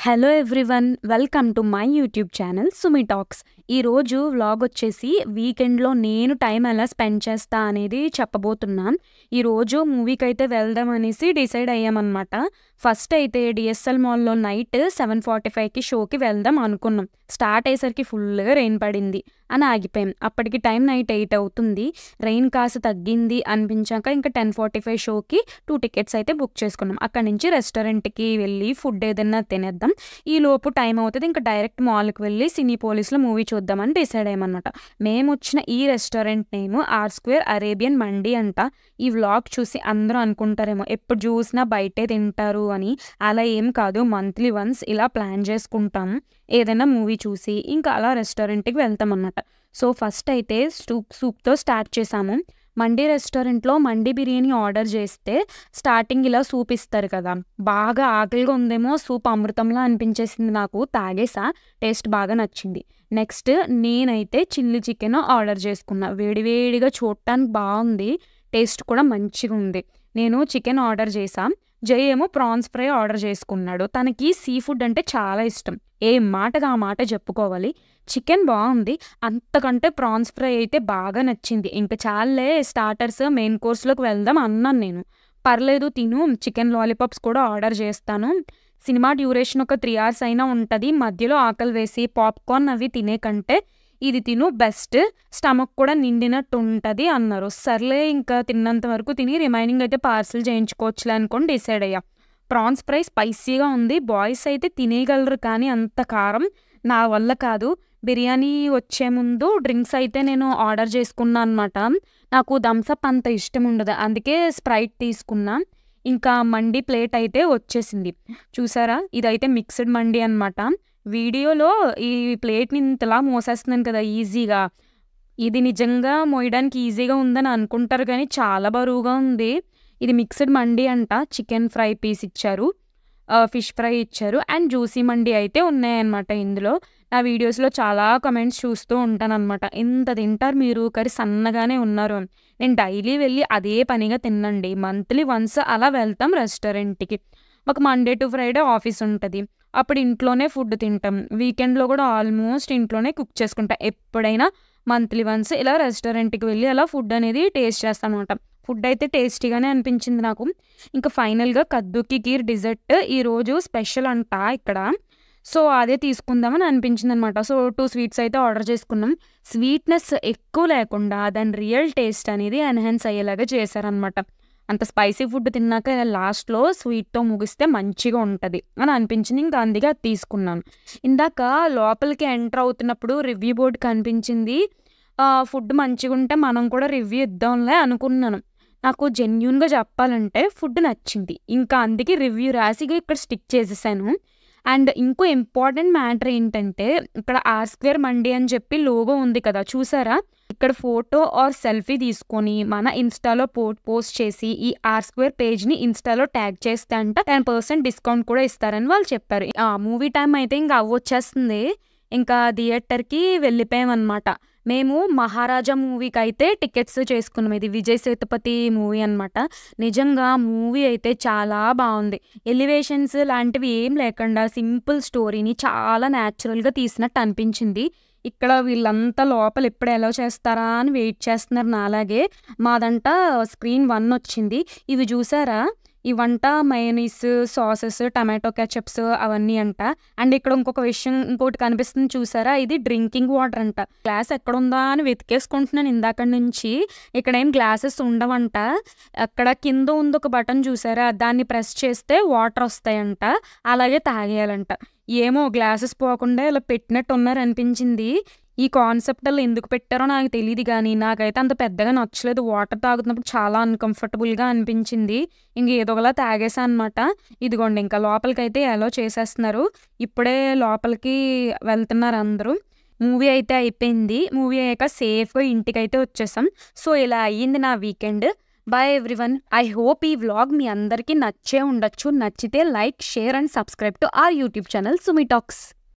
Hello everyone welcome to my YouTube channel Sumi talks. ఈరోజు vlog వచ్చేసి వీకెండ్లో నేను టైం ఎలా స్పెండ్ చేస్తా అనేది చెప్పబోతున్నాను. ఈరోజు మూవీకి అయితే వెళ్దాం అనేసి డిసైడ్ అయ్యామన్నమాట. ఫస్ట్ అయితే డిఎస్ఎల్ మాల్లో నైట్ 7:45కి షోకి వెళ్దాం అనుకున్నాం. స్టార్ట్ అయ్యేసరికి ఫుల్గా రెయిన్ పడింది అని ఆగిపోయాం. అప్పటికి టైం నైట్ 8 అవుతుంది. రెయిన్ కాస్త తగ్గింది అనిపించాక ఇంకా 10:45 షోకి 2 టికెట్స్ అయితే బుక్ చేసుకున్నాం. అక్కడి నుంచి రెస్టారెంట్కి వెళ్ళి ఫుడ్ ఏదైనా తినేద్దాం, ఈ లోపు టైం అవుతుంది, ఇంకా డైరెక్ట్ మాల్కి వెళ్ళి సినీ పోలీస్లో మూవీ చూద్దామని డిసైడ్ అయ్యామన్నమాట. మేము వచ్చిన ఈ రెస్టారెంట్ నేమ్ R² అరేబియన్ మండి అంట. ఈ వ్లాగ్ చూసి అందరూ అనుకుంటారేమో ఎప్పుడు చూసినా బయటే తింటారు అని. అలా ఏం కాదు, మంత్లీ వన్స్ ఇలా ప్లాన్ చేసుకుంటాము ఏదైనా మూవీ చూసి, ఇంకా అలా రెస్టారెంట్కి వెళ్తాం అన్నమాట. సో ఫస్ట్ అయితే సూప్తో స్టార్ట్ చేసాము. మండి రెస్టారెంట్లో మండి బిర్యానీ ఆర్డర్ చేస్తే స్టార్టింగ్ ఇలా సూప్ ఇస్తారు కదా, బాగా ఆకలిగా ఉందేమో, సూప్ అమృతంలా అనిపించేసింది నాకు. తాగేసా, టేస్ట్ బాగా నచ్చింది. నెక్స్ట్ నేనైతే చిల్లీ చికెన్ ఆర్డర్ చేసుకున్నా. వేడివేడిగా చూడటానికి బాగుంది, టేస్ట్ కూడా మంచిగా ఉంది. నేను చికెన్ ఆర్డర్ చేసా, జై ఏమో ప్రాన్స్ ఫ్రై ఆర్డర్ చేసుకున్నాడు. తనకి సీ ఫుడ్ అంటే చాలా ఇష్టం, ఏ మాటగా ఆ మాట చెప్పుకోవాలి. చికెన్ బాగుంది, అంతకంటే ప్రాన్స్ ఫ్రై అయితే బాగా నచ్చింది. ఇంకా చాలే స్టార్టర్స్ మెయిన్ కోర్స్లోకి వెళ్దాం అన్నాను నేను. పర్లేదు తిను, చికెన్ లాలీపాప్స్ కూడా ఆర్డర్ చేస్తాను. సినిమా డ్యూరేషన్ ఒక 3 hours అయినా ఉంటుంది, మధ్యలో ఆకలి వేసి పాప్కార్న్ అవి తినే కంటే ఇది తిను బెస్ట్, స్టమక్ కూడా నిండినట్టు ఉంటుంది అన్నారు. సర్లే ఇంకా తిన్నంత వరకు తిని రిమైనింగ్ అయితే పార్సిల్ చేయించుకోవచ్చులే అనుకొని డిసైడ్ అయ్యా. ప్రాన్స్ ఫ్రై స్పైసీగా ఉంది, బాయ్స్ అయితే తినేయగలరు కానీ అంత కారం నా వల్ల కాదు. బిర్యానీ వచ్చే ముందు డ్రింక్స్ అయితే నేను ఆర్డర్ చేసుకున్నాను అనమాట. నాకు థమ్స్అప్ అంత ఇష్టం ఉండదు, అందుకే స్ప్రైట్ తీసుకున్నా. ఇంకా మండి ప్లేట్ అయితే వచ్చేసింది. చూసారా, ఇదైతే మిక్స్డ్ మండి అనమాట. వీడియోలో ఈ ప్లేట్ని ఇంతలా మోసేస్తున్నాను కదా ఈజీగా, ఇది నిజంగా మోయడానికి ఈజీగా ఉందని అనుకుంటారు కానీ చాలా బరువుగా ఉంది. ఇది మిక్స్డ్ మండి అంట. చికెన్ ఫ్రై పీస్ ఇచ్చారు, ఫిష్ ఫ్రై ఇచ్చారు, అండ్ జ్యూసీ మండి అయితే ఉన్నాయన్నమాట. ఇందులో నా వీడియోస్లో చాలా కమెంట్స్ చూస్తూ ఉంటాను అనమాట, ఇంత తింటారు మీరు కర్రీ సన్నగానే ఉన్నారు అని. నేను డైలీ వెళ్ళి అదే పనిగా తిన్నండి, మంత్లీ వన్స్ అలా వెళ్తాం రెస్టారెంట్కి. మాకు మండే టు ఫ్రైడే ఆఫీస్ ఉంటుంది, అప్పుడు ఇంట్లోనే ఫుడ్ తింటాం. వీకెండ్లో కూడా ఆల్మోస్ట్ ఇంట్లోనే కుక్ చేసుకుంటాం. ఎప్పుడైనా మంత్లీ వన్స్ ఇలా రెస్టారెంట్కి వెళ్ళి అలా ఫుడ్ అనేది టేస్ట్ చేస్తాను అనమాట. ఫుడ్ అయితే టేస్టీగానే అనిపించింది నాకు. ఇంకా ఫైనల్గా కద్దుకి కీర్ డిజర్ట్ ఈరోజు స్పెషల్ అంట ఇక్కడ, సో అదే తీసుకుందామని అనిపించింది అనమాట. సో 2 స్వీట్స్ అయితే ఆర్డర్ చేసుకున్నాం. స్వీట్నెస్ ఎక్కువ లేకుండా దాని రియల్ టేస్ట్ అనేది ఎన్హాన్స్ అయ్యేలాగా చేశారనమాట. అంత స్పైసీ ఫుడ్ తిన్నాక లాస్ట్లో స్వీట్తో ముగిస్తే మంచిగా ఉంటుంది అని అనిపించింది, ఇంకా అందుకే అది తీసుకున్నాను. ఇందాక లోపలికి ఎంటర్ అవుతున్నప్పుడు రివ్యూ బోర్డు కనిపించింది. ఫుడ్ మంచిగా ఉంటే మనం కూడా రివ్యూ ఇద్దాంలే అనుకున్నాను. నాకు జెన్యూన్గా చెప్పాలంటే ఫుడ్ నచ్చింది, ఇంకా అందుకే రివ్యూ రాసిగా ఇక్కడ స్టిక్ చేసేసాను. అండ్ ఇంకో ఇంపార్టెంట్ మ్యాటర్ ఏంటంటే, ఇక్కడ R² మండి అని చెప్పి లోగో ఉంది కదా చూసారా, ఇక్కడ ఫోటో ఆర్ సెల్ఫీ తీసుకొని మన ఇన్స్టాలో పోస్ట్ చేసి ఈ R² పేజ్ని ఇన్స్టాలో ట్యాగ్ చేస్తే అంట 10% డిస్కౌంట్ కూడా ఇస్తారని వాళ్ళు చెప్పారు. మూవీ టైం అయితే ఇంకా అవ్వొచ్చేస్తుంది, ఇంకా థియేటర్కి వెళ్ళిపోయామన్నమాట. మేము మహారాజా మూవీకి అయితే టికెట్స్ చేసుకున్నాం. ఇది విజయ్ సేతుపతి మూవీ అనమాట. నిజంగా మూవీ అయితే చాలా బాగుంది. ఎలివేషన్స్ లాంటివి ఏం లేకుండా సింపుల్ స్టోరీని చాలా న్యాచురల్గా తీసినట్టు అనిపించింది. ఇక్కడ వీళ్ళంతా లోపల ఎప్పుడు ఎలా చేస్తారా అని వెయిట్ చేస్తున్నారు నాలాగే. మాదంట స్క్రీన్ 1 వచ్చింది. ఇవి చూసారా, ఇవంట మయోనీస్, సాసెస్, టమాటో కెచప్స్ అవన్నీ అంట. అండ్ ఇక్కడ ఇంకొక విషయం ఇంకోటి కనిపిస్తుంది చూసారా, ఇది డ్రింకింగ్ వాటర్ అంట. గ్లాస్ ఎక్కడుందా అని వెతికేసుకుంటున్నాను ఇందాక నుంచి. ఇక్కడ ఏం గ్లాసెస్ ఉండవంట. అక్కడ కింద ఉంది ఒక బటన్ చూసారా, దాన్ని ప్రెస్ చేస్తే వాటర్ వస్తాయంట, అలాగే తాగేయాలంట. ఏమో గ్లాసెస్ పోకుండా ఇలా పెట్టినట్టు ఉన్నారు అనిపించింది. ఈ కాన్సెప్ట్ అలా ఎందుకు పెట్టారో నాకు తెలియదు కానీ నాకైతే అంత పెద్దగా నచ్చలేదు. వాటర్ తాగుతున్నప్పుడు చాలా అన్కంఫర్టబుల్గా అనిపించింది. ఇంక ఏదో ఒకలా తాగేసా అనమాట. ఇదిగోండి ఇంకా లోపలికైతే ఎలా చేసేస్తున్నారు, ఇప్పుడే లోపలికి వెళ్తున్నారు అందరూ. మూవీ అయితే అయిపోయింది. మూవీ అయ్యాక సేఫ్గా ఇంటికైతే వచ్చేసాం. సో ఇలా అయ్యింది నా weekend. Bye everyone. I hope ఈ వ్లాగ్ మీ అందరికీ నచ్చే ఉండొచ్చు. నచ్చితే like, share and subscribe to our YouTube channel Sumi talks.